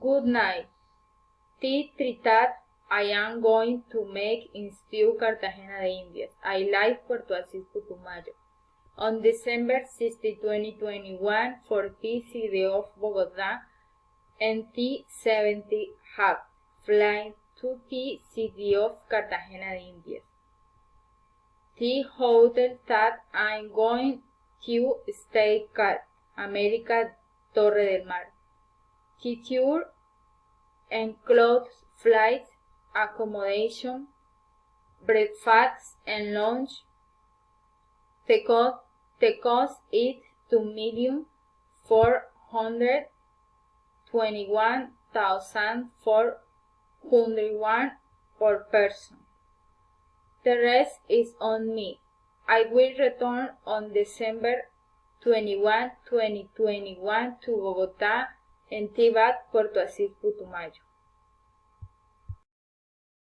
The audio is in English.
Good night. Tea Trinidad I am going to make in stew Cartagena de Indias. I like Puerto Asís Putumayo. On December 16, 2021, for City of Bogotá, NT 70 hub, flying to the city of Cartagena de Indias. The hotel that I'm going to stay at, America Torre del Mar. The tour includes flights, accommodation, breakfast and lunch. The cost is $2,421,401 per person. The rest is on me. I will return on December 21, 2021 to Bogotá and Tibat, Puerto Asís, Putumayo.